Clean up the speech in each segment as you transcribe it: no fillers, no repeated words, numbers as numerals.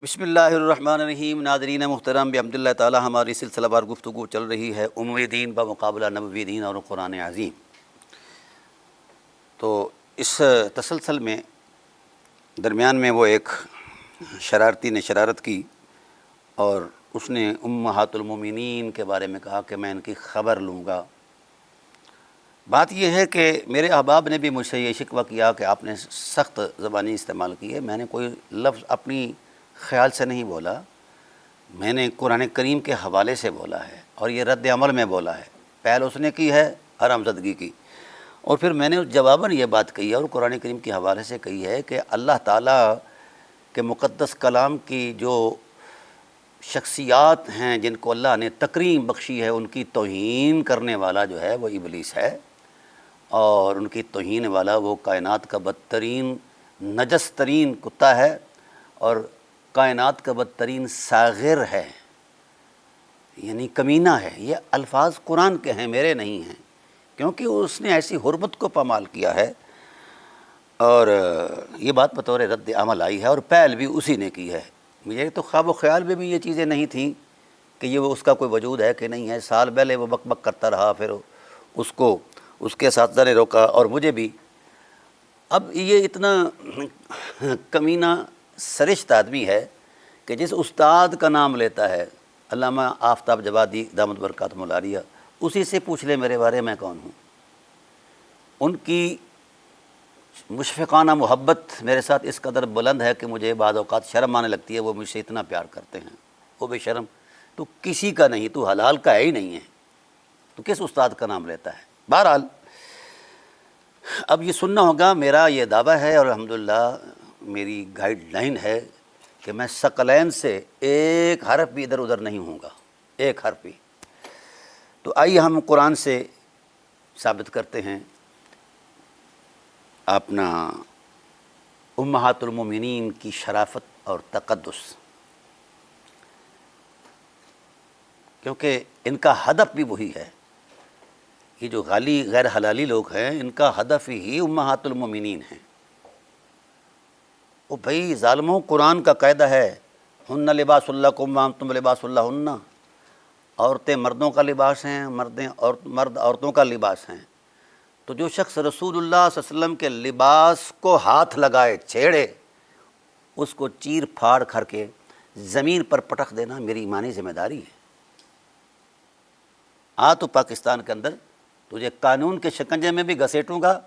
بسم اللہ الرحمن الرحیم۔ ناظرین محترم، بحمد اللہ تعالی ہماری سلسلہ وار گفتگو چل رہی ہے اموی دین بمقابلہ نبوی دین اور قرآن عظیم۔ تو اس تسلسل میں درمیان میں وہ ایک شرارتی نے شرارت کی اور اس نے امہات المومنین کے بارے میں کہا کہ میں ان کی خبر لوں گا۔ بات یہ ہے کہ میرے احباب نے بھی مجھ سے یہ شکوہ کیا کہ آپ نے سخت زبانی استعمال کی ہے۔ میں نے کوئی لفظ اپنی خیال سے نہیں بولا، میں نے قرآن کریم کے حوالے سے بولا ہے اور یہ رد عمل میں بولا ہے۔ پہل اس نے کی ہے حرامزدگی کی، اور پھر میں نے جواباً یہ بات کہی ہے اور قرآن کریم کے حوالے سے کہی ہے کہ اللہ تعالیٰ کے مقدس کلام کی جو شخصیات ہیں جن کو اللہ نے تکریم بخشی ہے، ان کی توہین کرنے والا جو ہے وہ ابلیس ہے، اور ان کی توہین والا وہ کائنات کا بدترین نجس ترین کتا ہے اور کائنات کا بدترین ساغر ہے، یعنی کمینہ ہے۔ یہ الفاظ قرآن کے ہیں، میرے نہیں ہیں، کیونکہ اس نے ایسی حرمت کو پامال کیا ہے، اور یہ بات بطور رد عمل آئی ہے اور پہل بھی اسی نے کی ہے۔ مجھے تو خواب و خیال میں بھی یہ چیزیں نہیں تھیں کہ یہ اس کا کوئی وجود ہے کہ نہیں ہے۔ سال پہلے وہ بک بک کرتا رہا، پھر اس کو اس کے اساتذہ نے روکا اور مجھے بھی۔ اب یہ اتنا کمینہ سرشت آدمی ہے کہ جس استاد کا نام لیتا ہے علامہ آفتاب جوادی دامت برکاتہم العالیہ، اسی سے پوچھ لے میرے بارے میں کون ہوں۔ ان کی مشفقانہ محبت میرے ساتھ اس قدر بلند ہے کہ مجھے بعض اوقات شرم آنے لگتی ہے۔ وہ مجھ سے اتنا پیار کرتے ہیں۔ وہ بے شرم، تو کسی کا نہیں، تو حلال کا ہے ہی نہیں ہے، تو کس استاد کا نام لیتا ہے؟ بہرحال اب یہ سننا ہوگا۔ میرا یہ دعویٰ ہے اور الحمدللہ میری گائیڈ لائن ہے کہ میں ثقلین سے ایک حرف بھی ادھر ادھر نہیں ہوں گا، ایک حرف بھی۔ تو آئیے ہم قرآن سے ثابت کرتے ہیں اپنا امہات المومنین کی شرافت اور تقدس، کیونکہ ان کا ہدف بھی وہی ہے۔ یہ جو غالی غیر حلالی لوگ ہیں، ان کا ہدف ہی امہات المومنین ہیں۔ وہ بھائی ظالموں، قرآن کا قاعدہ ہے ہن لباس لکم وانتم لباس لہن۔ عورتیں مردوں کا لباس ہیں، مرد عورتوں کا لباس ہیں۔ تو جو شخص رسول اللہ صلی اللہ علیہ وسلم کے لباس کو ہاتھ لگائے، چھیڑے، اس کو چیر پھاڑ کر کے زمین پر پٹخ دینا میری ایمانی ذمہ داری ہے۔ تو پاکستان کے اندر تجھے قانون کے شکنجے میں بھی گھسیٹوں گا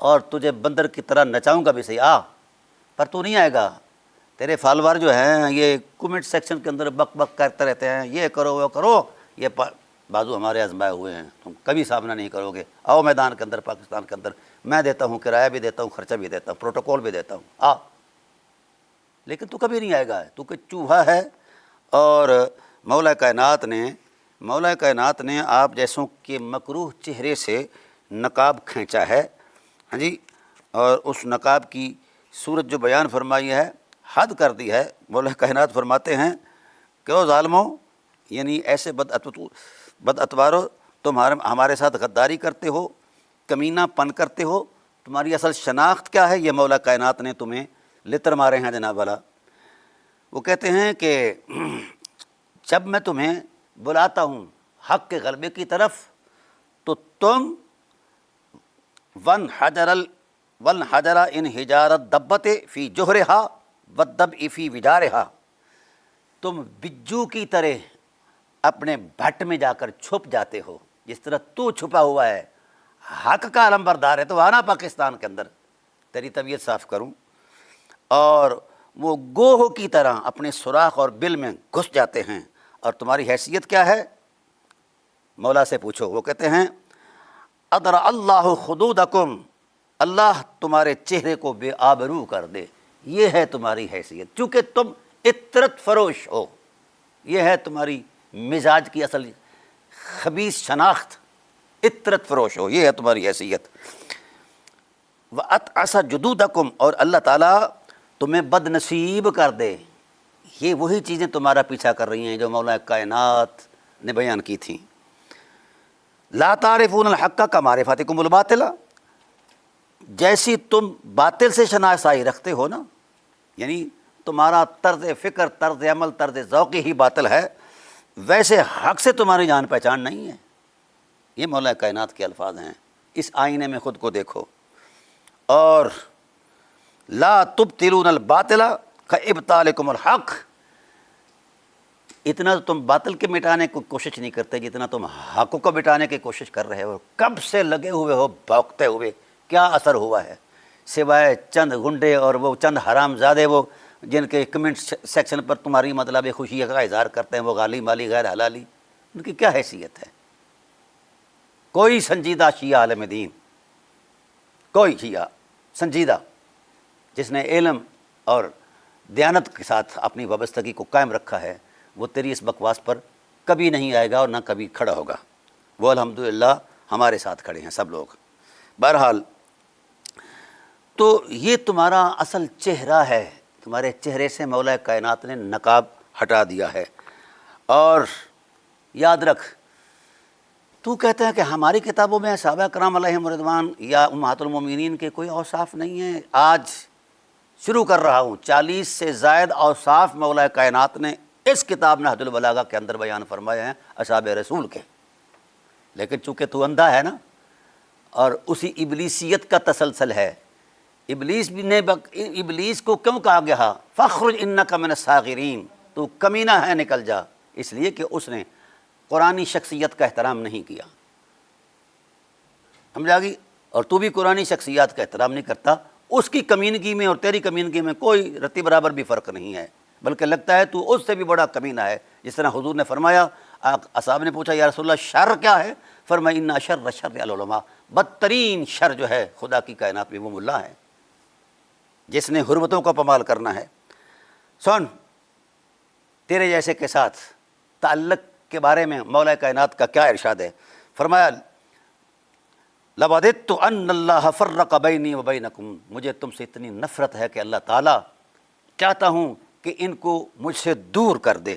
اور تجھے بندر کی طرح نچاؤں گا بھی صحیح، پر تو نہیں آئے گا۔ تیرے فالوور جو ہیں یہ کومنٹ سیکشن کے اندر بک بک کرتے رہتے ہیں، یہ کرو وہ کرو، یہ بازو ہمارے آزمائے ہوئے ہیں، تم کبھی سامنا نہیں کرو گے۔ آؤ میدان کے اندر، پاکستان کے اندر میں دیتا ہوں، کرایہ بھی دیتا ہوں، خرچہ بھی دیتا ہوں، پروٹوکول بھی دیتا ہوں، لیکن تو کبھی نہیں آئے گا۔ تو کہ چوہا ہے، اور مولا کائنات نے آپ جیسوں کے مکروہ چہرے سے نقاب کھینچا ہے، ہاں جی، اور اس نقاب کی صورت جو بیان فرمائی ہے، حد کر دی ہے۔ مولا کائنات فرماتے ہیں کہ او ظالموں، یعنی ایسے بد اتوارو، تم ہمارے ساتھ غداری کرتے ہو، کمینہ پن کرتے ہو، تمہاری اصل شناخت کیا ہے؟ یہ مولا کائنات نے تمہیں لتر مارے ہیں جناب والا۔ وہ کہتے ہیں کہ جب میں تمہیں بلاتا ہوں حق کے غلبے کی طرف تو تم ون حجر ان حجارت دبت فی جوہرہا والدب فی وجارہا، تم بجو کی طرح اپنے بھٹ میں جا کر چھپ جاتے ہو، جس طرح تو چھپا ہوا ہے، حق کا علمبردار ہے تو آنا پاکستان کے اندر تیری طبیعت صاف کروں، اور وہ گوہ کی طرح اپنے سوراخ اور بل میں گھس جاتے ہیں۔ اور تمہاری حیثیت کیا ہے؟ مولا سے پوچھو۔ وہ کہتے ہیں ادر اللہ خدودکم، اللہ تمہارے چہرے کو بے آبرو کر دے، یہ ہے تمہاری حیثیت، چونکہ تم عطرت فروش ہو، یہ ہے تمہاری مزاج کی اصل خبیث شناخت، عطرت فروش ہو، یہ ہے تمہاری حیثیت۔ وَأَتْعَسَ جُدُودَكُمْ، اور اللہ تعالیٰ تمہیں بد نصیب کر دے۔ یہ وہی چیزیں تمہارا پیچھا کر رہی ہیں جو مولا کائنات نے بیان کی تھیں۔ لا تعرفون الحق کمعرفتکم الباطل، جیسی تم باطل سے شناسائی رکھتے ہو نا، یعنی تمہارا طرز فکر، طرز عمل، طرز ذوقی ہی باطل ہے، ویسے حق سے تمہاری جان پہچان نہیں ہے۔ یہ مولا کائنات کے الفاظ ہیں۔ اس آئینے میں خود کو دیکھو۔ اور لا تبطلون الباطل کابطالکم الحق، اتنا تو تم باطل کے مٹانے کی کوشش نہیں کرتے جتنا تم حق کو مٹانے کی کوشش کر رہے ہو۔ کب سے لگے ہوئے ہو بھوکتے ہوئے، کیا اثر ہوا ہے سوائے چند گنڈے اور وہ چند حرام زادے وہ جن کے کمنٹ سیکشن پر تمہاری مطلب خوشی کا اظہار کرتے ہیں، وہ غالی مالی غیر حلالی، ان کی کیا حیثیت ہے؟ کوئی سنجیدہ شیعہ عالم دین، کوئی شیعہ سنجیدہ جس نے علم اور دیانت کے ساتھ اپنی وابستگی کو قائم رکھا ہے، وہ تیری اس بکواس پر کبھی نہیں آئے گا اور نہ کبھی کھڑا ہوگا۔ وہ الحمدللہ ہمارے ساتھ کھڑے ہیں سب لوگ۔ بہرحال تو یہ تمہارا اصل چہرہ ہے، تمہارے چہرے سے مولا کائنات نے نقاب ہٹا دیا ہے۔ اور یاد رکھ، تو کہتا ہے کہ ہماری کتابوں میں صحابہ کرام علیہم رضوان یا امہات المومنین کے کوئی اوصاف نہیں ہیں۔ آج شروع کر رہا ہوں، 40 سے زائد اوصاف مولا کائنات نے اس کتاب نہج البلاغہ کے اندر بیان فرمائے ہیں اصحاب رسول کے۔ لیکن چونکہ تو اندھا ہے نا، اور اسی ابلیسیت کا تسلسل ہے، ابلیس کو کیوں کہا گیا فخرج انک من الصاغرین، تو کمینہ ہے نکل جا، اس لیے کہ اس نے قرآنی شخصیت کا احترام نہیں کیا، سمجھا گی؟ اور تو بھی قرآنی شخصیات کا احترام نہیں کرتا۔ اس کی کمینگی میں اور تیری کمینگی میں کوئی رتی برابر بھی فرق نہیں ہے، بلکہ لگتا ہے تو اس سے بھی بڑا کمینہ ہے۔ جس طرح حضور نے فرمایا، اصحاب نے پوچھا یا رسول اللہ شر کیا ہے؟ فرمایا ان شر شر العلماء، بدترین شر جو ہے خدا کی کائنات میں وہ ملا ہے جس نے حرمتوں کا پامال کرنا ہے۔ سن، تیرے جیسے کے ساتھ تعلق کے بارے میں مولا کائنات کا کیا ارشاد ہے؟ فرمایا لَوَدِدتُّ أَنَّ اللَّهَ فَرَّقَ بَيْنِي وَبَيْنَكُمْ، مجھے تم سے اتنی نفرت ہے کہ اللہ تعالیٰ چاہتا ہوں کہ ان کو مجھ سے دور کر دے۔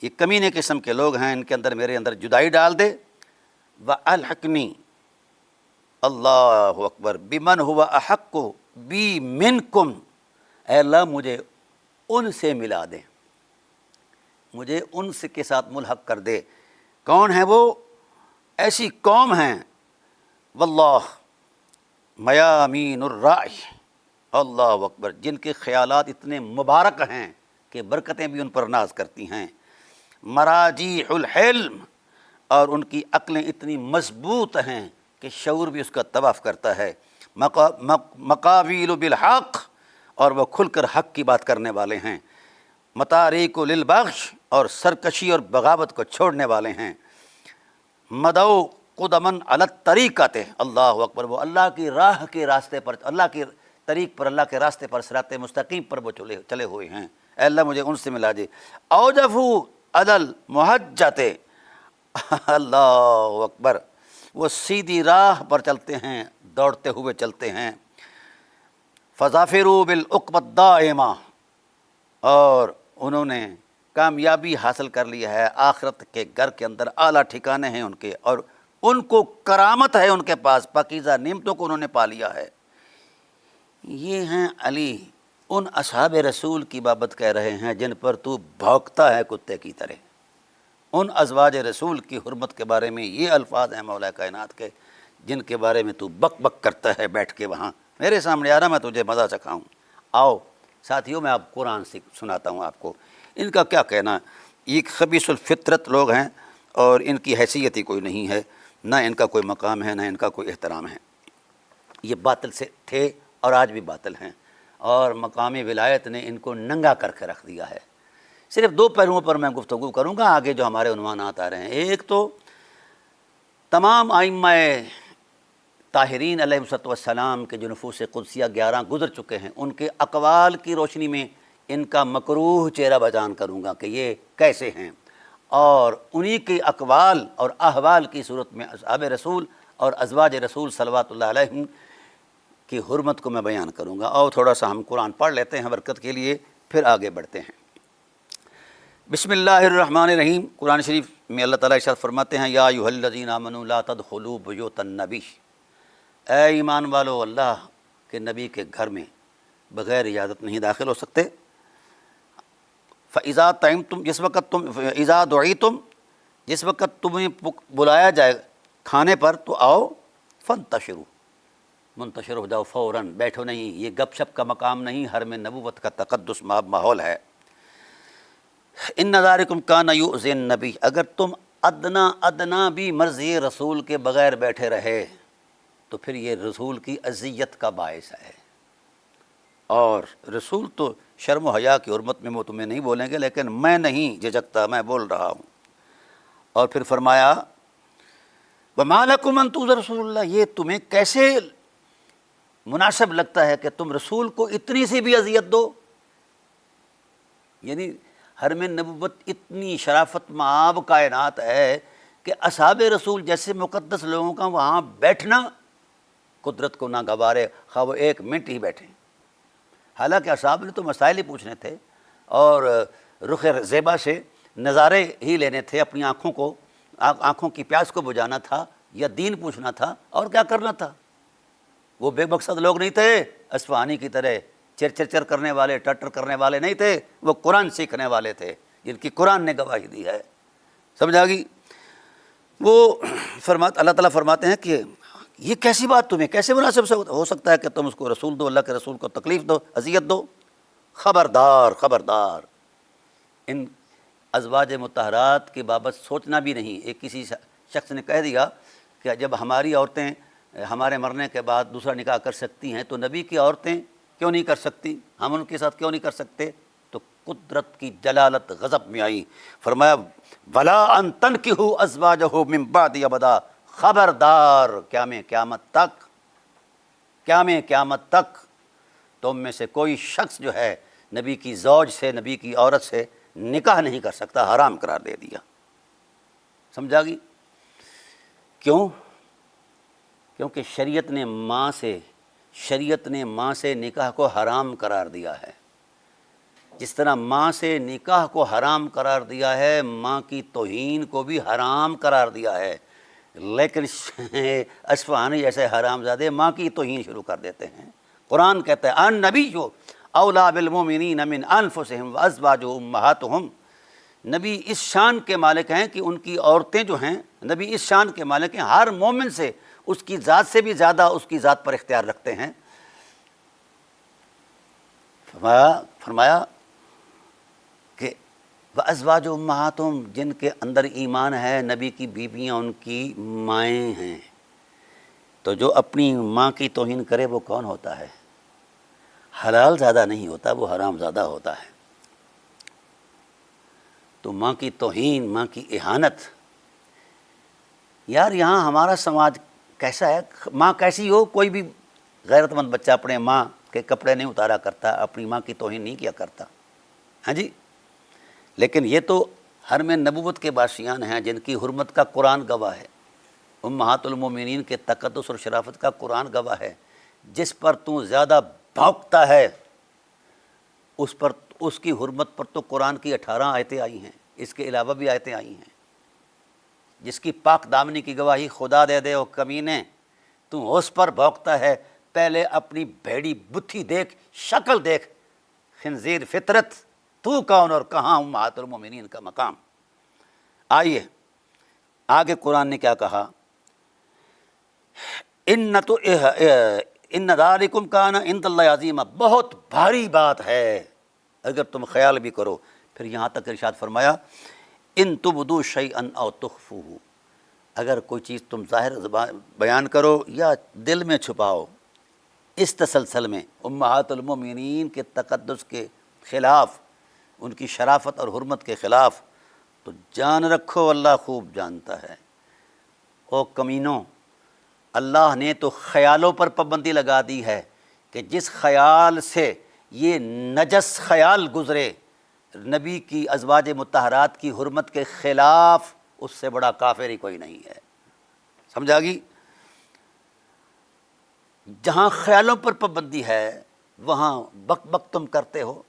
یہ کمینے قسم کے لوگ ہیں، ان کے اندر میرے اندر جدائی ڈال دے۔ وَأَلْحِقْنِي، اللہ اکبر، بِمَنْ هُوَ أَحَقُّ بِي مِنْكُمْ، اے اللہ مجھے ان سے ملا دے، مجھے ان سے کے ساتھ ملحق کر دے۔ کون ہیں وہ؟ ایسی قوم ہیں، واللہ میامین الرائے، اللہ اکبر، جن کے خیالات اتنے مبارک ہیں کہ برکتیں بھی ان پر ناز کرتی ہیں۔ مراجیح الحلم، اور ان کی عقلیں اتنی مضبوط ہیں کہ شعور بھی اس کا طواف کرتا ہے۔ مقاویل بالحق، اور وہ کھل کر حق کی بات کرنے والے ہیں۔ متاریک للبغش، اور سرکشی اور بغاوت کو چھوڑنے والے ہیں۔ مدعو قدمن علی الطریقۃ، اللہ اکبر، وہ اللہ کی راہ کے راستے پر، اللہ کی طریق پر، اللہ کے راستے پر، صراط مستقیم پر وہ چلے ہوئے ہیں۔ اے اللہ مجھے ان سے ملا دے۔ اوجفو علی المحجۃ، اللہ اکبر، وہ سیدھی راہ پر چلتے ہیں، دوڑتے ہوئے چلتے ہیں۔ فظافروا بالعقبۃ الدائمہ، اور انہوں نے کامیابی حاصل کر لیا ہے، آخرت کے گھر کے اندر اعلیٰ ٹھکانے ہیں ان کے، اور ان کو کرامت ہے، ان کے پاس پاکیزہ نعمتوں کو انہوں نے پا لیا ہے۔ یہ ہیں علی، ان اصحاب رسول کی بابت کہہ رہے ہیں جن پر تو بھونکتا ہے کتے کی طرح۔ ان ازواج رسول کی حرمت کے بارے میں یہ الفاظ ہیں مولا کائنات کے، جن کے بارے میں تو بک بک کرتا ہے بیٹھ کے وہاں میرے سامنے آ رہا، میں تجھے مزہ چکھاؤں۔ آؤ ساتھیوں، میں آپ قرآن سے سناتا ہوں آپ کو ان کا کیا کہنا۔ یہ خبیث الفطرت لوگ ہیں اور ان کی حیثیت ہی کوئی نہیں ہے، نہ ان کا کوئی مقام ہے، نہ ان کا کوئی احترام ہے۔ یہ باطل سے تھے اور آج بھی باطل ہیں، اور مقام ولایت نے ان کو ننگا کر کے رکھ دیا ہے۔ صرف دو پہلوؤں پر میں گفتگو کروں گا، آگے جو ہمارے عنوانات آ رہے ہیں۔ ایک تو تمام ائمہ طاہرین علیہ السلام کے جو نفوس قدسیہ 11 گزر چکے ہیں، ان کے اقوال کی روشنی میں ان کا مکروہ چہرہ بیان کروں گا کہ یہ کیسے ہیں، اور انہی کے اقوال اور احوال کی صورت میں اصحاب رسول اور ازواج رسول صلوات اللہ علیہم کی حرمت کو میں بیان کروں گا۔ اور تھوڑا سا ہم قرآن پڑھ لیتے ہیں برکت کے لیے، پھر آگے بڑھتے ہیں۔ بسم اللہ الرحمن الرحیم۔ قرآن شریف میں اللہ تعالیٰ ارشاد فرماتے ہیں، یا ایھا الذین آمنوا لا تدخلوا بیوت النبی، اے ایمان والو، اللہ کے نبی کے گھر میں بغیر اجازت نہیں داخل ہو سکتے۔ فَإِذَا طَعِمْتُمْ، جس وقت تم، اِذَا دُعِیتُم، جس وقت تمہیں بلایا جائے کھانے پر تو آؤ، فَانتَشِرُوا، منتشر ہو جاؤ فوراً، بیٹھو نہیں، یہ گپ شپ کا مقام نہیں، حرم نبوت کا تقدس ماحول ہے۔ اِنَّ ذَلِکُمْ کَانَ یُؤْذِی النَّبِیَّ، اگر تم ادنا بھی مرضی رسول کے بغیر بیٹھے رہے تو پھر یہ رسول کی اذیت کا باعث ہے، اور رسول تو شرم و حیا کی حرمت میں وہ تمہیں نہیں بولیں گے، لیکن میں نہیں جھجکتا، میں بول رہا ہوں۔ اور پھر فرمایا وَمَا لَكُمْ أَن تُؤْذُوا رَسُولَ اللَّهِ، یہ تمہیں کیسے مناسب لگتا ہے کہ تم رسول کو اتنی سی بھی اذیت دو؟ یعنی حرم نبوت اتنی شرافت مآب کائنات ہے کہ اصحاب رسول جیسے مقدس لوگوں کا وہاں بیٹھنا قدرت کو ناگوارے، خواہ وہ ایک منٹ ہی بیٹھیں۔ حالانکہ اصحاب نے تو مسائل ہی پوچھنے تھے اور رخ زیبا سے نظارے ہی لینے تھے، اپنی آنکھوں کی پیاس کو بجھانا تھا یا دین پوچھنا تھا، اور کیا کرنا تھا۔ وہ بے مقصد لوگ نہیں تھے اصفہانی کی طرح چر کرنے والے، ٹٹر کرنے والے نہیں تھے، وہ قرآن سیکھنے والے تھے جن کی قرآن نے گواہی دی ہے۔ سمجھ آ گئی؟ وہ اللہ تعالیٰ فرماتے ہیں کہ یہ کیسی بات تمہیں کیسے مناسب سے ہو سکتا ہے کہ تم اس کو رسول دو، اللہ کے رسول کو تکلیف دو، اذیت دو؟ خبردار خبردار، ان ازواج مطہرات کے بابت سوچنا بھی نہیں۔ ایک کسی شخص نے کہہ دیا کہ جب ہماری عورتیں ہمارے مرنے کے بعد دوسرا نکاح کر سکتی ہیں تو نبی کی عورتیں کیوں نہیں کر سکتی، ہم ان کے ساتھ کیوں نہیں کر سکتے؟ تو قدرت کی جلالت غضب میں آئی، فرمایا وَلَا أَن تَنْكِحُوا أَزْوَاجَهُ مِن بَعْدِهِ أَبَدًا، خبردار قیامت تک تم میں سے کوئی شخص جو ہے نبی کی زوج سے، نبی کی عورت سے نکاح نہیں کر سکتا، حرام قرار دے دیا۔ سمجھا گی؟ کیوں؟ کیونکہ شریعت نے ماں سے نکاح کو حرام قرار دیا ہے۔ جس طرح ماں سے نکاح کو حرام قرار دیا ہے، ماں کی توہین کو بھی حرام قرار دیا ہے، لیکن اصفہانی جیسے حرام زادے ماں کی توہین شروع کر دیتے ہیں۔ قرآن کہتا ہے النبی اولیٰ بالمؤمنین من انفسہم وازواجہ امہاتہم، نبی اس شان کے مالک ہیں کہ ان کی عورتیں جو ہیں، نبی اس شان کے مالک ہیں، ہر مومن سے اس کی ذات سے بھی زیادہ اس کی ذات پر اختیار رکھتے ہیں۔ فرمایا کہ وازواج امہاتہم، جن کے اندر ایمان ہے، نبی کی بیویاں ان کی مائیں ہیں۔ تو جو اپنی ماں کی توہین کرے وہ کون ہوتا ہے؟ حلال زادہ نہیں ہوتا، وہ حرام زادہ ہوتا ہے۔ تو ماں کی توہین، ماں کی اہانت، یار یہاں ہمارا سماج کیسا ہے؟ ماں کیسی ہو، کوئی بھی غیرت مند بچہ اپنے ماں کے کپڑے نہیں اتارا کرتا، اپنی ماں کی توہین نہیں کیا کرتا، ہاں جی۔ لیکن یہ تو حرم نبوت کے باشیان ہیں جن کی حرمت کا قرآن گواہ ہے، امہات المومنین کے تقدس اور شرافت کا قرآن گواہ ہے۔ جس پر تو زیادہ بھونکتا ہے اس کی حرمت پر تو قرآن کی 18 آیتیں آئی ہیں، اس کے علاوہ بھی آیتیں آئی ہیں۔ جس کی پاک دامنی کی گواہی خدا دے دے، او کمینے، تو اس پر بھونکتا ہے، پہلے اپنی بھیڑی بتھی دیکھ، شکل دیکھ، خنزیر فطرت، تو کون اور کہاں امہات المومنین کا مقام۔ آئیے آگے قرآن نے کیا کہا، ان ذالکم کان عند اللہ عظیما، بہت بھاری بات ہے اگر تم خیال بھی کرو۔ پھر یہاں تک ارشاد فرمایا ان تبدوا شیئا او تخفوہ، اگر کوئی چیز تم ظاہر بیان کرو یا دل میں چھپاؤ، اس تسلسل میں امہات المومنین کے تقدس کے خلاف، ان کی شرافت اور حرمت کے خلاف، تو جان رکھو اللہ خوب جانتا ہے۔ او کمینوں، اللہ نے تو خیالوں پر پابندی لگا دی ہے کہ جس خیال سے یہ نجس خیال گزرے نبی کی ازواج مطہرات کی حرمت کے خلاف، اس سے بڑا کافر ہی کوئی نہیں ہے۔ سمجھا گی؟ جہاں خیالوں پر پابندی ہے وہاں بک بک تم کرتے ہو،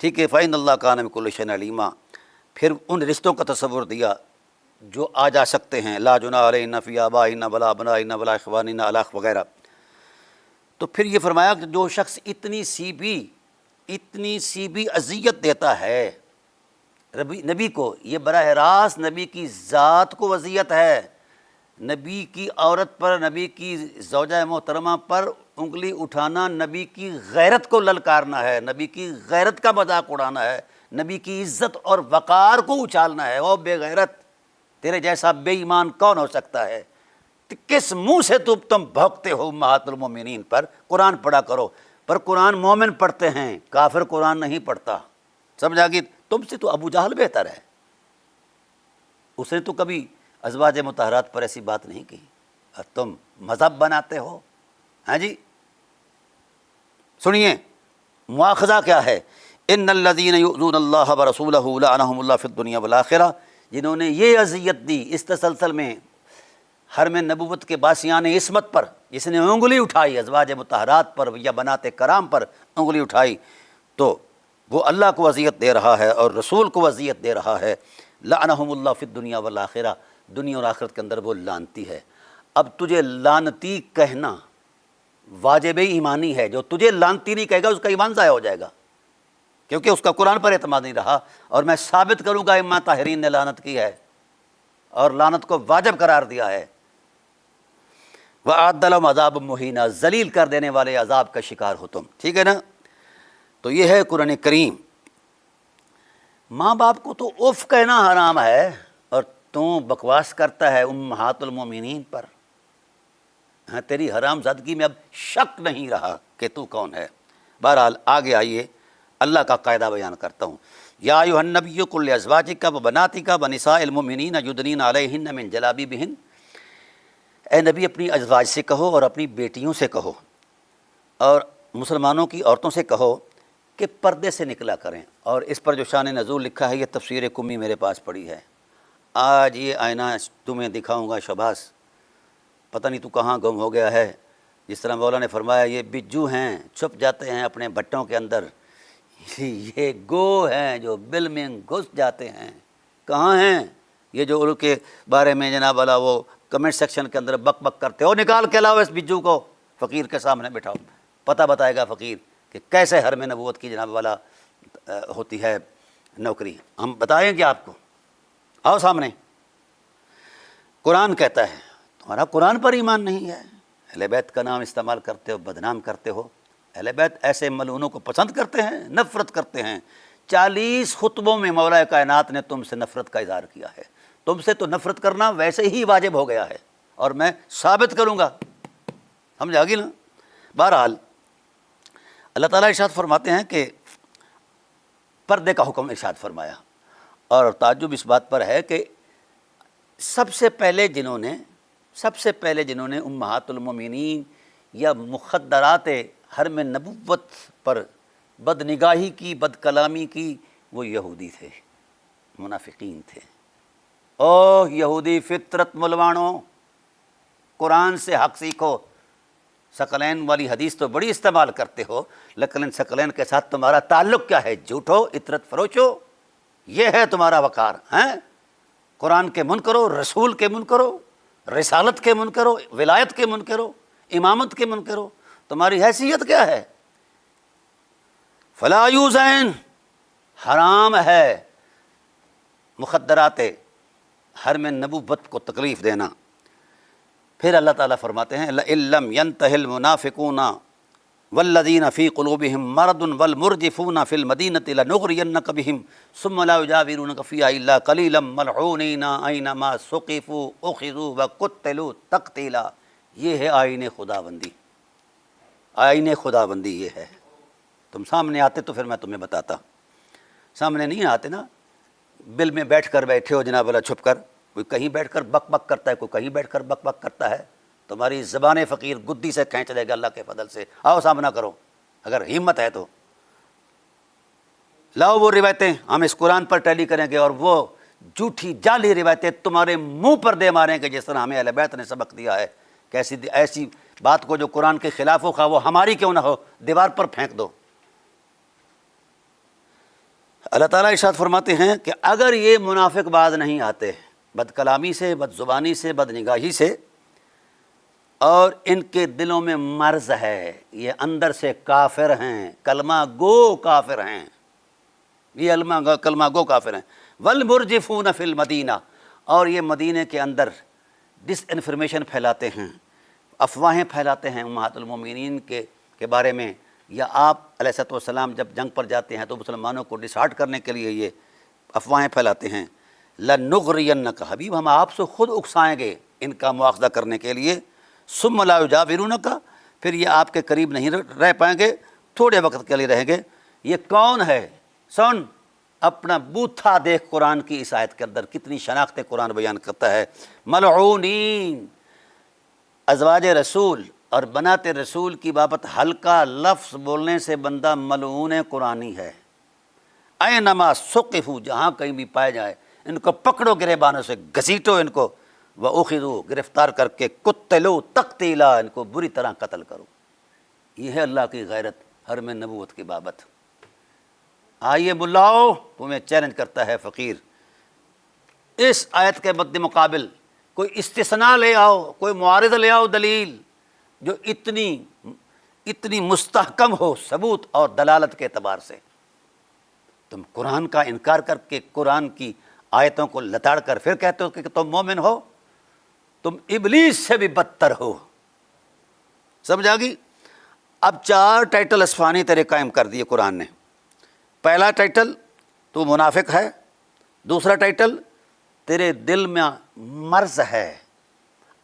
ٹھیک ہے۔ فَإِنَّ اللَّهَ كَانَ بِكُلِّ شَيْءٍ عَلِيمًا، پھر ان رشتوں کا تصور دیا جو آ جا سکتے ہیں، لا جناح علیہن فی آبائہن ولا ابنائہن ولا اخوانہن الاخ وغیرہ۔ تو پھر یہ فرمایا کہ جو شخص اتنی سی بھی اتنی سی بھی اذیت دیتا ہے نبی کو، یہ براہ راست نبی کی ذات کو اذیت ہے، نبی کی عورت پر، نبی کی زوجہ محترمہ پر انگلی اٹھانا نبی کی غیرت کو للکارنا ہے، نبی کی غیرت کا مذاق اڑانا ہے، نبی کی عزت اور وقار کو اچھالنا ہے۔ او بے غیرت، تیرے جیسا بے ایمان کون ہو سکتا ہے؟ کس منہ سے تم بھوکتے ہو امہات المومنین پر؟ قرآن پڑھا کرو، پر قرآن مومن پڑھتے ہیں، کافر قرآن نہیں پڑھتا، سمجھا گی؟ تم سے تو ابو جہل بہتر ہے، اس نے تو کبھی ازواج مطہرات پر ایسی بات نہیں کی، اور تم مذہب بناتے ہو۔ ہاں جی، سنیے مواخذہ کیا ہے، ان الذین یؤذون اللہ ورسولہ لعنہم اللہ فی الدنیا والآخرہ، جنہوں نے یہ اذیت دی اس تسلسل میں حرم نبوت کے باسیان عصمت پر، جس نے انگلی اٹھائی ازواج مطہرات پر یا بنات کرام پر انگلی اٹھائی، تو وہ اللہ کو اذیت دے رہا ہے اور رسول کو اذیت دے رہا ہے۔ لعنہم اللہ فی الدنیا والآخرہ، دنیا اور آخرت کے اندر وہ لعنتی ہے۔ اب تجھے لعنتی کہنا واجب ایمانی ہے، جو تجھے لعنتی نہیں کہے گا اس کا ایمان ضائع ہو جائے گا، کیونکہ اس کا قرآن پر اعتماد نہیں رہا، اور میں ثابت کروں گا امام طاہرین نے لعنت کی ہے اور لعنت کو واجب قرار دیا ہے۔ وَأَعَدَّ لَهُمْ عَذَابًا مُهِينًا، ذلیل کر دینے والے عذاب کا شکار ہو تم، ٹھیک ہے نا؟ تو یہ ہے قرآن کریم۔ ماں باپ کو تو اف کہنا حرام ہے، اور تو بکواس کرتا ہے امہات المومنین پر۔ ہاں، تیری حرام زادگی میں اب شک نہیں رہا کہ تو کون ہے۔ بہرحال آگے آئیے، اللہ کا قاعدہ بیان کرتا ہوں۔ یا ایھا النبی قل لازواجک وبناتک ونساء المؤمنین یدنین علیہن من جلابیبہن، اے نبی اپنی ازواج سے کہو اور اپنی بیٹیوں سے کہو اور مسلمانوں کی عورتوں سے کہو کہ پردے سے نکلا کریں۔ اور اس پر جو شان نزول لکھا ہے، یہ تفسیر کمی میرے پاس پڑی ہے۔ آج یہ آئینہ تمہیں دکھاؤں گا شباز، پتہ نہیں تو کہاں گم ہو گیا ہے۔ جس طرح مولا نے فرمایا یہ بجو ہیں، چھپ جاتے ہیں اپنے بھٹوں کے اندر، یہ گو ہیں جو بل میں گھس جاتے ہیں۔ کہاں ہیں یہ جو ان کے بارے میں جناب والا وہ کمنٹ سیکشن کے اندر بک بک کرتے ہو؟ نکال کے لاؤ اس بجو کو، فقیر کے سامنے بٹھاؤ، پتہ بتائے گا فقیر کہ کیسے حرم نبوت کی جناب والا ہوتی ہے نوکری۔ ہم بتائیں گے آپ کو، آؤ سامنے۔ قرآن کہتا ہے، تمہارا قرآن پر ایمان نہیں ہے، اہل بیت کا نام استعمال کرتے ہو، بدنام کرتے ہو۔ اہل بیت ایسے ملعونوں کو پسند کرتے ہیں، نفرت کرتے ہیں۔ 40 خطبوں میں مولا کائنات نے تم سے نفرت کا اظہار کیا ہے۔ تم سے تو نفرت کرنا ویسے ہی واجب ہو گیا ہے، اور میں ثابت کروں گا، سمجھ آ گئی نا؟ بہرحال اللہ تعالیٰ ارشاد فرماتے ہیں کہ پردے کا حکم ارشاد فرمایا، اور تعجب اس بات پر ہے کہ سب سے پہلے جنہوں نے امہات المومنین یا مخدرات حرم نبوت پر بد نگاہی کی، بد کلامی کی، وہ یہودی تھے، منافقین تھے۔ او یہودی فطرت ملوانوں، قرآن سے حق سیکھو۔ ثقلین والی حدیث تو بڑی استعمال کرتے ہو، لیکن ان ثقلین کے ساتھ تمہارا تعلق کیا ہے؟ جھوٹو، عطرت فروشو، یہ ہے تمہارا وقار ہیں؟ قرآن کے منکرو، رسول کے منکرو، رسالت کے منکرو، ولایت کے منکرو، امامت کے منکرو، تمہاری حیثیت کیا ہے؟ فلا یوزین، حرام ہے مخدرات حرم نبوت کو تکلیف دینا۔ پھر اللہ تعالیٰ فرماتے ہیں لئن لم ينتہ المنافقون والذین فی قلوبہم مرض والمرجفون فی المدینۃ لنغرینک بہم ثم لا یجاورونک فیہا الا قلیلا ملعونین اینما ثقفوا اخذوا وقتلوا تقتیلا۔ یہ ہے آئین خداوندی، آئین خداوندی یہ ہے۔ تم سامنے آتے تو پھر میں تمہیں بتاتا، سامنے نہیں آتے نا، بل میں بیٹھ کر بیٹھے ہو جناب والا چھپ کر، کوئی کہیں بیٹھ کر بک بک کرتا ہے، کوئی کہیں بیٹھ کر بک بک کرتا ہے، تمہاری زبان فقیر گدی سے کھینچ لے گا اللہ کے فضل سے۔ آؤ سامنا کرو اگر ہمت ہے تو، لاؤ وہ روایتیں، ہم اس قرآن پر ٹیلی کریں گے، اور وہ جھوٹی جعلی روایتیں تمہارے منہ پر دے ماریں گے، جس طرح ہمیں اہل بیت نے سبق دیا ہے کہ ایسی بات کو جو قرآن کے خلاف ہو، خواہ وہ ہماری کیوں نہ ہو، دیوار پر پھینک دو۔ اللہ تعالیٰ ارشاد فرماتے ہیں کہ اگر یہ منافق باز نہیں آتے، بد کلامی سے، بد زبانی سے، بد نگاہی سے، اور ان کے دلوں میں مرض ہے، یہ اندر سے کافر ہیں، کلمہ گو کافر ہیں، یہ کلمہ گو کافر ہیں۔ والمرجفون فی المدینہ، اور یہ مدینہ کے اندر ڈس انفارمیشن پھیلاتے ہیں، افواہیں پھیلاتے ہیں امہات المومنین کے بارے میں، یا آپ علیہ الصلوۃ والسلام جب جنگ پر جاتے ہیں تو مسلمانوں کو ڈسہارٹ کرنے کے لیے یہ افواہیں پھیلاتے ہیں۔ لَنُغْرِيَنَّكَ، حبیب ہم آپ سے خود اکسائیں گے ان کا مواخذہ کرنے کے لیے، ثُمَّ لَا يُجَاوِرُونَكَ، پھر یہ آپ کے قریب نہیں رہ پائیں گے، تھوڑے وقت کے لیے رہیں گے۔ یہ کون ہے؟ سن، اپنا بوتھا دیکھ قرآن کی اس آیت کے اندر کتنی شناخت قرآن بیان کرتا ہے۔ ملعونین، ازواج رسول اور بنات رسول کی بابت ہلکا لفظ بولنے سے بندہ ملعون قرآنی ہے۔ اینما ثقفوا، جہاں کہیں بھی پائے جائے ان کو پکڑو گریبانوں سے، گھسیٹو ان کو، وَأُخِذُوا، گرفتار کر کے، قُتِلُوا تقتیلا، ان کو بری طرح قتل کرو۔ یہ ہے اللہ کی غیرت حرم نبوت کی بابت۔ آئیے بلاؤ، تمہیں چیلنج کرتا ہے فقیر، اس آیت کے مد مقابل کوئی استثناء لے آؤ، کوئی معارض لے آؤ، دلیل جو اتنی مستحکم ہو ثبوت اور دلالت کے اعتبار سے۔ تم قرآن کا انکار کر کے قرآن کی آیتوں کو لتاڑ کر پھر کہتے ہو کہ تم مومن ہو، تم ابلیس سے بھی بدتر ہو۔ سمجھ آ گئی؟ اب 4 ٹائٹل اصفہانی تیرے قائم کر دیے قرآن نے۔ پہلا ٹائٹل، تو منافق ہے۔ دوسرا ٹائٹل، تیرے دل میں مرض ہے،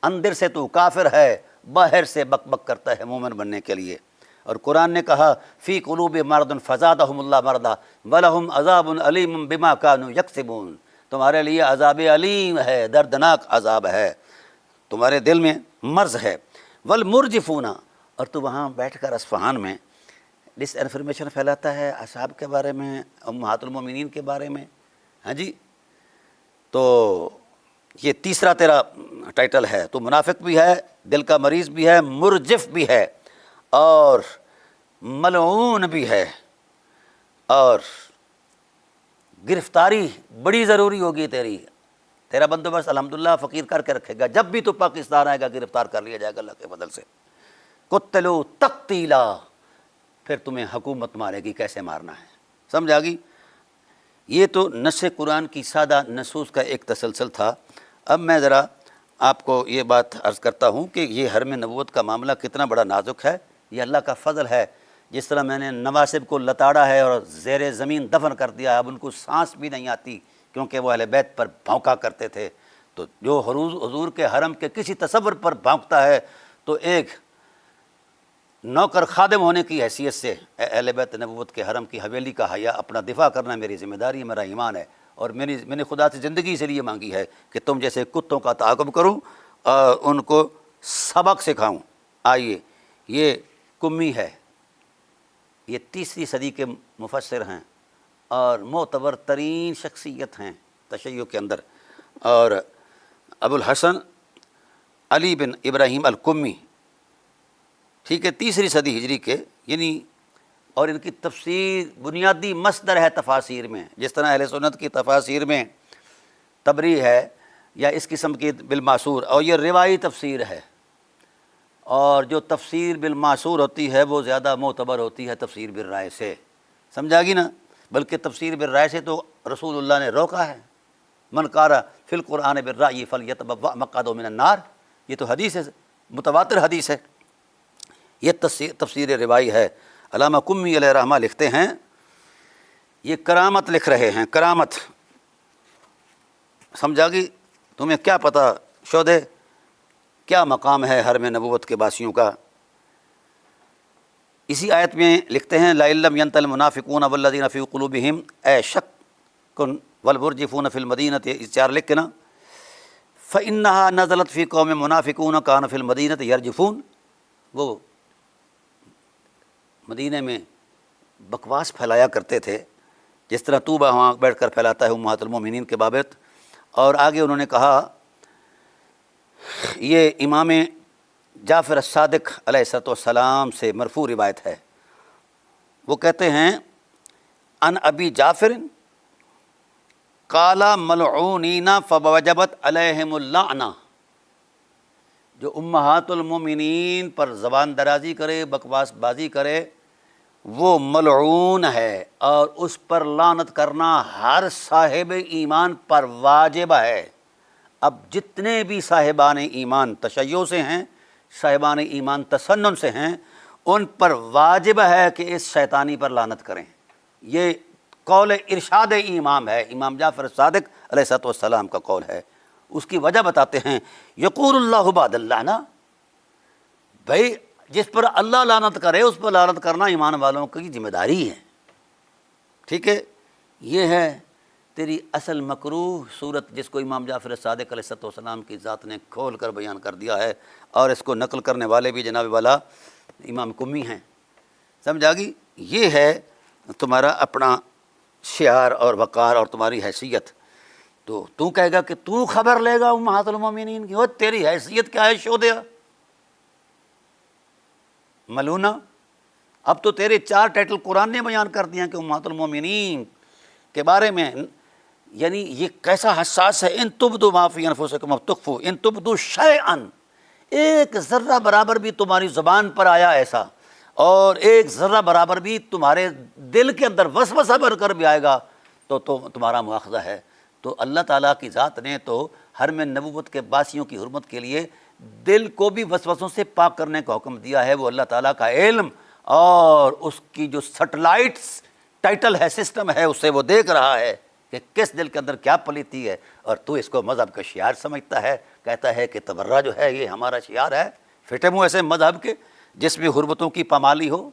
اندر سے تو کافر ہے، باہر سے بک بک کرتا ہے مومن بننے کے لیے۔ اور قرآن نے کہا فی قلوب مرض فزادہم اللہ مرضا ولہم عذاب علیم بما کانوا یکسبون، تمہارے لیے عذاب علیم ہے، دردناک عذاب ہے، تمہارے دل میں مرض ہے۔ والمرجفون، اور تو وہاں بیٹھ کر اصفہان میں ڈس انفارمیشن پھیلاتا ہے اصحاب کے بارے میں، امہات المومنین کے بارے میں۔ ہاں جی، تو یہ تیسرا تیرا ٹائٹل ہے، تو منافق بھی ہے، دل کا مریض بھی ہے، مرجف بھی ہے، اور ملعون بھی ہے، اور گرفتاری بڑی ضروری ہوگی تیری، تیرا بندوبست الحمدللہ فقیر کر کے رکھے گا، جب بھی تو پاکستان آئے گا گرفتار کر لیا جائے گا اللہ کے فضل سے۔ قتلوا تقتیلا، پھر تمہیں حکومت مارے گی، کیسے مارنا ہے، سمجھ آ گئی؟ یہ تو نص قرآن کی سادہ نصوص کا ایک تسلسل تھا۔ اب میں ذرا آپ کو یہ بات عرض کرتا ہوں کہ یہ حرم نبوت کا معاملہ کتنا بڑا نازک ہے، یہ اللہ کا فضل ہے۔ جس طرح میں نے نواسب کو لتاڑا ہے اور زیر زمین دفن کر دیا، اب ان کو سانس بھی نہیں آتی کیونکہ وہ اہل بیت پر بھونکا کرتے تھے، تو جو حضور کے حرم کے کسی تصور پر بھونکتا ہے تو ایک نوکر خادم ہونے کی حیثیت سے اہل بیت نبوت کے حرم کی حویلی کا حیا اپنا دفاع کرنا میری ذمہ داری ہے، میرا ایمان ہے، اور میں نے خدا سے زندگی سے لیے مانگی ہے کہ تم جیسے کتوں کا تعاقب کروں اور ان کو سبق سکھاؤں۔ آئیے، یہ کمی ہے، یہ 3 صدی کے مفسر ہیں اور معتبر ترین شخصیت ہیں تشیع کے اندر، اور ابو الحسن علی بن ابراہیم القمی، ٹھیک ہے، 3 صدی ہجری کے، یعنی، اور ان کی تفسیر بنیادی مصدر ہے تفاسیر میں، جس طرح اہل سنت کی تفاسیر میں تبری ہے یا اس قسم کی بالمعصور، اور یہ روایی تفسیر ہے، اور جو تفسیر بالمعصور ہوتی ہے وہ زیادہ معتبر ہوتی ہے تفسیر بالرائے سے، سمجھا گی نا؟ بلکہ تفسیر بالرائے سے تو رسول اللہ نے روکا ہے، من قارا فی القرآن بالرأی فلیتبوأ مقعدہ من النار، یہ تو حدیث ہے، متواتر حدیث ہے، یہ تفسیر روائی ہے۔ علامہ قمی علیہ رحمہ لکھتے ہیں، یہ کرامت لکھ رہے ہیں، کرامت، سمجھا گی؟ تمہیں کیا پتہ شودے کیا مقام ہے حرم نبوت کے باسیوں کا۔ اسی آیت میں لکھتے ہیں لَئِن لَّمْ يَنْتَهِ الْمُنَافِقُونَ وَالَّذِينَ فِي قُلُوبِهِمْ شَكٌّ وَالْمُرْجِفُونَ فِي الْمَدِينَةِ، 4 لکھ کے نا، فَإِنَّهَا نَزَلَتْ فِي قَوْمٍ مُنَافِقُونَ كَانُوا فِي الْمَدِينَةِ يَرْجُفُونَ، وہ مدینہ میں بکواس پھیلایا کرتے تھے جس طرح تو وہاں بیٹھ کر پھیلاتا ہے امہات المومنین کے بابت۔ اور آگے انہوں نے کہا، یہ امام جعفر الصادق علیہ السلام سے مرفوع روایت ہے، وہ کہتے ہیں ان ابی جعفر قال ملعونین فوجبت علیہم اللعنہ، جو امہات المومنین پر زبان درازی کرے، بکواس بازی کرے، وہ ملعون ہے، اور اس پر لعنت کرنا ہر صاحب ایمان پر واجب ہے۔ اب جتنے بھی صاحبان ایمان تشیع سے ہیں، صاحبان ایمان تسنن سے ہیں، ان پر واجب ہے کہ اس شیطانی پر لعنت کریں۔ یہ قول ارشاد امام ہے، امام جعفر صادق علیہ السلام کا قول ہے۔ اس کی وجہ بتاتے ہیں، یقول اللہ بعد اللعنہ، بھائی جس پر اللہ لعنت کرے اس پر لعنت کرنا ایمان والوں کی ذمہ داری ہے، ٹھیک ہے۔ یہ ہے تیری اصل مکروہ صورت، جس کو امام جعفر صادق علیہ السلام کی ذات نے کھول کر بیان کر دیا ہے، اور اس کو نقل کرنے والے بھی جناب والا امام قمی ہیں، سمجھا گی؟ یہ ہے تمہارا اپنا شعار اور وقار اور تمہاری حیثیت۔ تو کہے گا کہ تو خبر لے گا امہات المومنین کی، تیری حیثیت کیا ہے شودیا ملونہ؟ اب تو تیرے 4 ٹائٹل قرآن نے بیان کر دیا کہ امہات المومنین کے بارے میں، یعنی یہ کیسا حساس ہے۔ ان تبدو ما فی انفسکم او تخفوا ان تبدو شیئا، ایک ذرہ برابر بھی تمہاری زبان پر آیا ایسا، اور ایک ذرہ برابر بھی تمہارے دل کے اندر وسوسہ بھر کر بھی آئے گا تو تمہارا مواخذہ ہے۔ تو اللہ تعالیٰ کی ذات نے تو حرم نبوت کے باسیوں کی حرمت کے لیے دل کو بھی وسوسوں سے پاک کرنے کا حکم دیا ہے۔ وہ اللہ تعالیٰ کا علم اور اس کی جو سیٹلائٹس ٹائٹل ہے، سسٹم ہے، اسے وہ دیکھ رہا ہے کہ کس دل کے اندر کیا پلیتی ہے، اور تو اس کو مذہب کا شعار سمجھتا ہے، کہتا ہے کہ تبرہ جو ہے یہ ہمارا شعار ہے۔ پھٹے منہ ایسے مذہب کے جس میں حرمتوں کی پامالی ہو،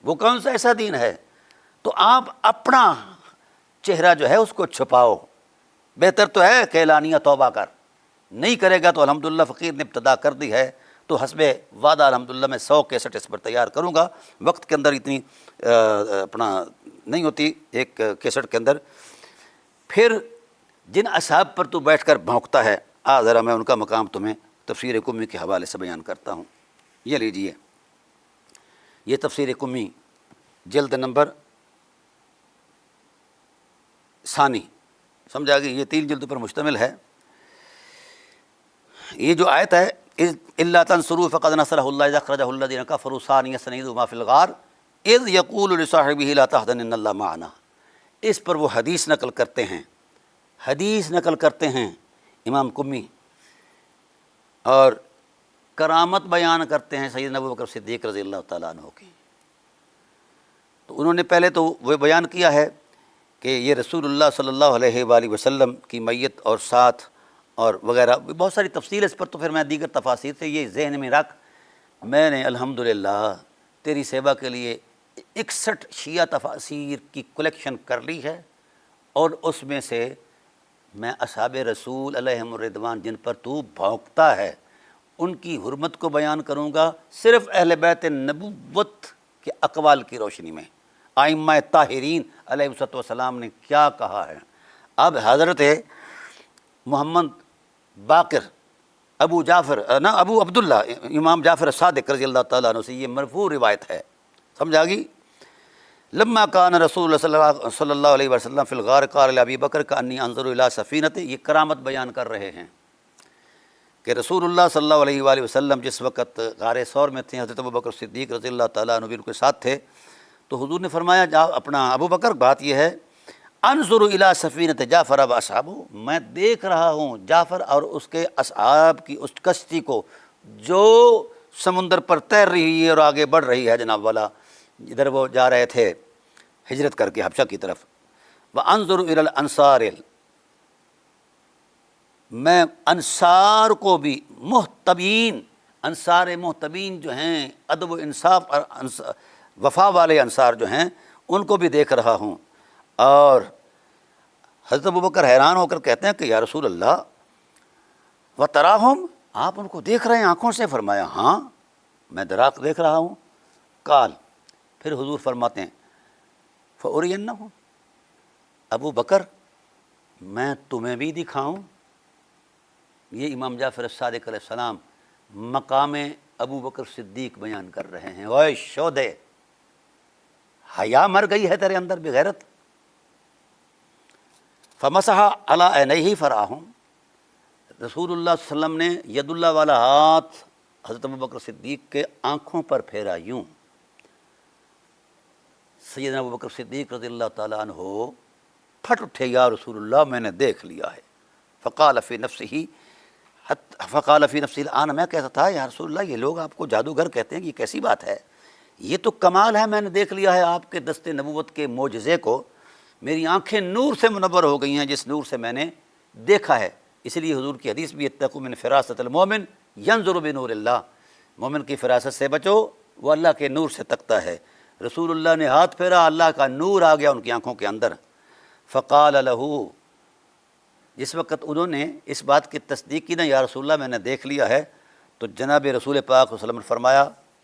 وہ کون سا ایسا دین ہے؟ تو آپ اپنا چہرہ جو ہے اس کو چھپاؤ، بہتر تو ہے کہ اعلانیہ توبہ کر، نہیں کرے گا تو الحمدللہ فقیر نے ابتدا کر دی ہے، تو حسب وعدہ الحمدللہ میں 100 کیسٹ اس پر تیار کروں گا، وقت کے اندر اتنی اپنا نہیں ہوتی ایک کیسٹ کے اندر۔ پھر جن اصحاب پر تو بیٹھ کر بھونکتا ہے، ذرا میں ان کا مقام تمہیں تفسیر قمی کے حوالے سے بیان کرتا ہوں۔ یہ لیجئے، یہ تفسیر قمی جلد نمبر ثانی، سمجھا گئی؟ یہ 3 جلد پر مشتمل ہے۔ یہ جو آیت ہے، الا تنصروا فقد نصرہ اللہ اذ اخرجہ الذین کفروا ثانی اثنین وما فی الغار اذ یقول لصاحبہ لا تحزن ان اللہ معنا، اس پر وہ حدیث نقل کرتے ہیں امام قمی، اور کرامت بیان کرتے ہیں سیدنا ابوبکر صدیق رضی اللہ تعالیٰ عنہ کی۔ تو انہوں نے پہلے تو وہ بیان کیا ہے کہ یہ رسول اللہ صلی اللہ علیہ وآلہ وسلم کی میت اور ساتھ اور وغیرہ بہت ساری تفصیل اس پر، تو پھر میں دیگر تفاسیر سے یہ ذہن میں رکھ، میں نے الحمدللہ تیری سیوا کے لیے 61 شیعہ تفاسیر کی کلیکشن کر لی ہے، اور اس میں سے میں اصحاب رسول علیہم الرضوان جن پر تو بھونکتا ہے ان کی حرمت کو بیان کروں گا، صرف اہل بیت نبوت کے اقوال کی روشنی میں، ائمہ طاہرین علیہ السلام نے کیا کہا ہے۔ اب حضرت محمد باقر ابو عبداللہ امام جعفر صادق رضی اللہ تعالیٰ عنہ سے یہ مرفوع روایت ہے، سمجھا گی؟ لما کان رسول اللہ صلی اللہ علیہ وسلم فی الغار قال لابی بکر کانی انظر الی سفینۃ، یہ کرامت بیان کر رہے ہیں کہ رسول اللہ صلی اللہ علیہ وآلہ وسلم جس وقت غار ثور میں تھے، حضرت ابوبکر صدیق رضی اللہ تعالیٰ عنہ بھی ان کے ساتھ تھے، تو حضور نے فرمایا اپنا ابو بکر، بات یہ ہے انظر الی سفینۃ جعفر و اصحابہ، میں دیکھ رہا ہوں جعفر اور اس کے اصحاب کی اس کشتی کو جو سمندر پر تیر رہی ہے اور آگے بڑھ رہی ہے جناب والا، ادھر وہ جا رہے تھے ہجرت کر کے حبشہ کی طرف۔ وانظر الی الانصار، میں انصار کو بھی، محتبین، انصار محتبین جو ہیں، ادب و انصاف اور وفا والے انصار جو ہیں، ان کو بھی دیکھ رہا ہوں۔ اور حضرت ابوبکر حیران ہو کر کہتے ہیں کہ یا رسول اللہ وتراہم، آپ ان کو دیکھ رہے ہیں آنکھوں سے؟ فرمایا ہاں میں دراق دیکھ رہا ہوں۔ قال، پھر حضور فرماتے ہیں فَأُرِيَنَّهُمْ، ابو بکر میں تمہیں بھی دکھاؤں؟ یہ امام جعفر صادق علیہ السلام مقام ابو بکر صدیق بیان کر رہے ہیں۔ اوئے شودے، حیا مر گئی ہے تیرے اندر بغیرت؟ فمسح علی عینیہ فراہم، رسول اللہ صلی اللہ علیہ وسلم نے ید اللہ والا ہاتھ حضرت ابوبکر صدیق کے آنکھوں پر پھیرا یوں. سیدنا ابوبکر صدیق رضی اللہ تعالیٰ عنہ پھٹ اٹھے، یا رسول اللہ میں نے دیکھ لیا ہے. فقال فی نفسہ الآن، میں کہتا تھا یا رسول اللہ یہ لوگ آپ کو جادوگر کہتے ہیں کہ یہ کیسی بات ہے، یہ تو کمال ہے، میں نے دیکھ لیا ہے آپ کے دست نبوت کے معجزے کو، میری آنکھیں نور سے منور ہو گئی ہیں جس نور سے میں نے دیکھا ہے. اس لیے حضور کی حدیث بھی اتقوا من فراست المومن ینظر بنور اللہ، مومن کی فراست سے بچو، وہ اللہ کے نور سے تکتا ہے. رسول اللہ نے ہاتھ پھیرا، اللہ کا نور آ گیا ان کی آنکھوں کے اندر. فقال لہو، جس وقت انہوں نے اس بات کی تصدیق کی نا یا رسول اللہ میں نے دیکھ لیا ہے، تو جناب رسول پاک صلی اللہ علیہ وسلم نے فرمایا،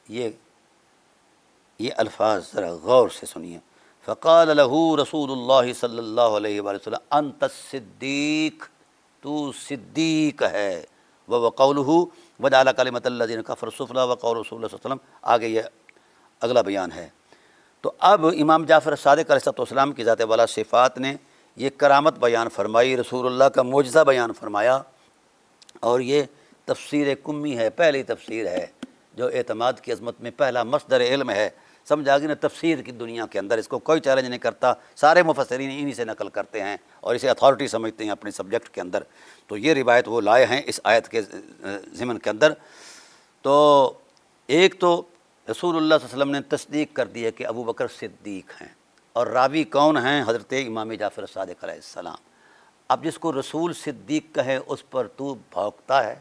یہ الفاظ ذرا غور سے سنیے. فقال لہو رسول اللہ صلی اللہ علیہ وآلہ وسلم انت الصدیق، تو صدیق ہے. وقولہ وجعل کلمۃ الذین کفروا السفلی وقول رسول اللہ صلی اللہ علیہ وسلم، آگے یہ اگلا بیان ہے. تو اب امام جعفر صادق علیہ السلام کی ذات والا صفات نے یہ کرامت بیان فرمائی، رسول اللہ کا معجزہ بیان فرمایا، اور یہ تفسیر کمی ہے، پہلی تفسیر ہے جو اعتماد کی عظمت میں پہلا مصدر علم ہے. سمجھا گی نا، تفسیر کی دنیا کے اندر اس کو کوئی چیلنج نہیں کرتا، سارے مفسرین انہی سے نقل کرتے ہیں اور اسے اتھارٹی سمجھتے ہیں اپنے سبجیکٹ کے اندر. تو یہ روایت وہ لائے ہیں اس آیت کے ضمن کے اندر. تو ایک تو رسول اللہ صلی اللہ علیہ وسلم نے تصدیق کر دی ہے کہ ابوبکر صدیق ہیں، اور راوی کون ہیں؟ حضرت امام جعفر صادق علیہ السلام. اب جس کو رسول صدیق کہے اس پر تو بھونکتا ہے.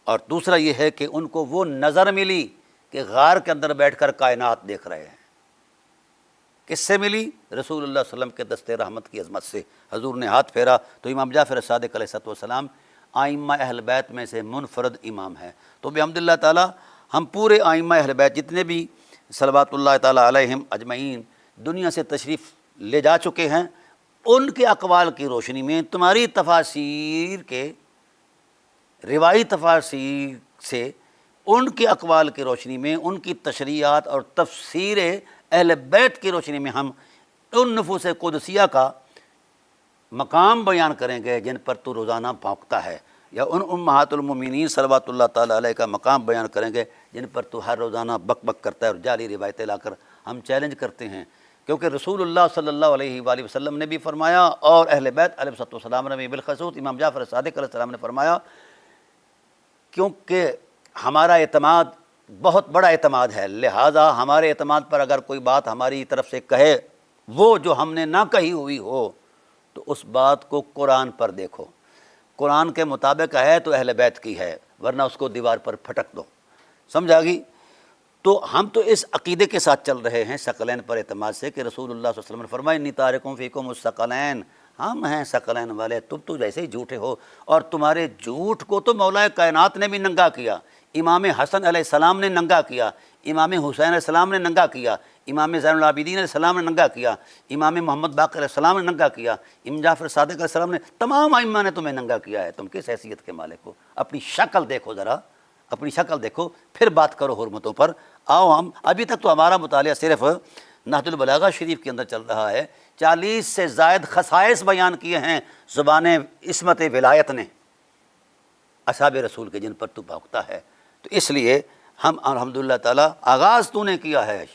اور دوسرا یہ ہے کہ ان کو وہ نظر ملی کہ غار کے اندر بیٹھ کر کائنات دیکھ رہے ہیں. کس سے ملی؟ رسول اللہ صلی اللہ علیہ وسلم کے دست رحمت کی عظمت سے. حضور نے ہاتھ پھیرا تو امام جعفر صادق علیہ السلام آئمہ اہل بیت میں سے منفرد امام ہیں. تو بحمد اللہ تعالیٰ ہم پورے آئمہ اہل بیت جتنے بھی صلوات اللہ تعالیٰ علیہم اجمعین دنیا سے تشریف لے جا چکے ہیں، ان کے اقوال کی روشنی میں تمہاری تفاسیر کے روایی تفاسیر سے، ان کے اقوال کی روشنی میں، ان کی تشریحات اور تفسیر اہل بیت کی روشنی میں ہم ان نفوس قدسیہ کا مقام بیان کریں گے جن پر تو روزانہ بھونکتا ہے، یا ان امہات المومنین صلوات اللہ تعالیٰ علیہ کا مقام بیان کریں گے جن پر تو ہر روزانہ بک بک کرتا ہے اور جعلی روایتیں لا کر ہم چیلنج کرتے ہیں. کیونکہ رسول اللہ صلی اللہ علیہ وآلہ وسلم نے بھی فرمایا، اور اہل بیت علیہ السلام نے بھی، بالخصوص امام جعفر صادق علیہ السلام نے فرمایا، کیونکہ ہمارا اعتماد بہت بڑا اعتماد ہے، لہٰذا ہمارے اعتماد پر اگر کوئی بات ہماری طرف سے کہے وہ جو ہم نے نہ کہی ہوئی ہو، تو اس بات کو قرآن پر دیکھو، قرآن کے مطابق ہے تو اہل بیت کی ہے، ورنہ اس کو دیوار پر پھٹک دو. سمجھا گی؟ تو ہم تو اس عقیدے کے ساتھ چل رہے ہیں ثقلین پر اعتماد سے کہ رسول اللہ صلی اللہ علیہ وسلم نے فرمایا انی تارکم فیکم الثقلین، ہم ہیں ثقلین والے، تم تو جیسے ہی جھوٹے ہو، اور تمہارے جھوٹ کو تو مولا کائنات نے بھی ننگا کیا. امام حسن علیہ السلام نے ننگا کیا، امام حسین علیہ السلام نے ننگا کیا، امام زین العابدین علیہ السلام نے ننگا کیا، امام محمد باقر علیہ السلام نے ننگا کیا، امام جعفر صادق علیہ السلام نے، تمام ائمہ نے تمہیں ننگا کیا ہے. تم کس حیثیت کے مالک ہو؟ اپنی شکل دیکھو، ذرا اپنی شکل دیکھو، پھر بات کرو حرمتوں پر. آؤ ہم ابھی تک تو ہمارا مطالعہ صرف نہج البلاغہ شریف کے اندر چل رہا ہے، 40 سے زائد خصائص بیان کیے ہیں زبان عصمت ولایت نے اصحاب رسول کے، جن پر تو بھونکتا ہے. تو اس لیے ہم الحمدللہ تعالیٰ آغاز تو نے کیا ہے،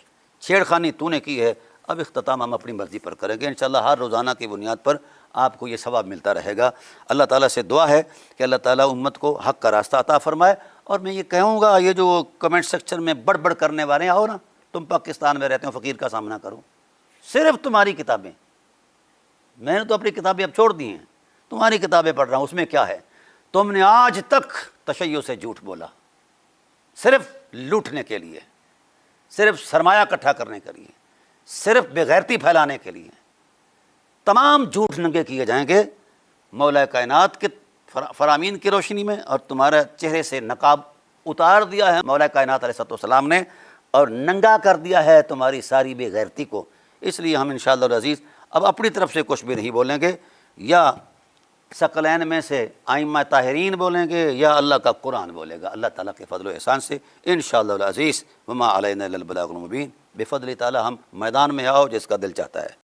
چھیڑخانی تو نے کی ہے، اب اختتام ہم اپنی مرضی پر کریں گے انشاءاللہ. ہر روزانہ کی بنیاد پر آپ کو یہ ثواب ملتا رہے گا. اللہ تعالیٰ سے دعا ہے کہ اللہ تعالیٰ امت کو حق کا راستہ عطا فرمائے. اور میں یہ کہوں گا، یہ جو کمنٹ سیکشن میں بڑھ بڑھ کرنے والے ہیں، آؤ نا، تم پاکستان میں رہتے ہو، فقیر کا سامنا کرو. صرف تمہاری کتابیں، میں نے تو اپنی کتابیں اب چھوڑ دی ہیں، تمہاری کتابیں پڑھ رہا ہوں. اس میں کیا ہے؟ تم نے آج تک تشیع سے جھوٹ بولا، صرف لوٹنے کے لیے، صرف سرمایہ اکٹھا کرنے کے لیے، صرف بےغیرتی پھیلانے کے لیے. تمام جھوٹ ننگے کیے جائیں گے مولا کائنات کے فرامین کی روشنی میں، اور تمہارے چہرے سے نقاب اتار دیا ہے مولا کائنات علیہ السلام نے، اور ننگا کر دیا ہے تمہاری ساری بے غیرتی کو. اس لیے ہم انشاءاللہ العزیز اب اپنی طرف سے کچھ بھی نہیں بولیں گے، یا ثقلین میں سے ائمہ طاہرین بولیں گے، یا اللہ کا قرآن بولے گا، اللہ تعالیٰ کے فضل و احسان سے انشاءاللہ العزیز. وما علینا الا البلاغ المبین. بفضل تعالیٰ ہم میدان میں آؤ جس کا دل چاہتا ہے.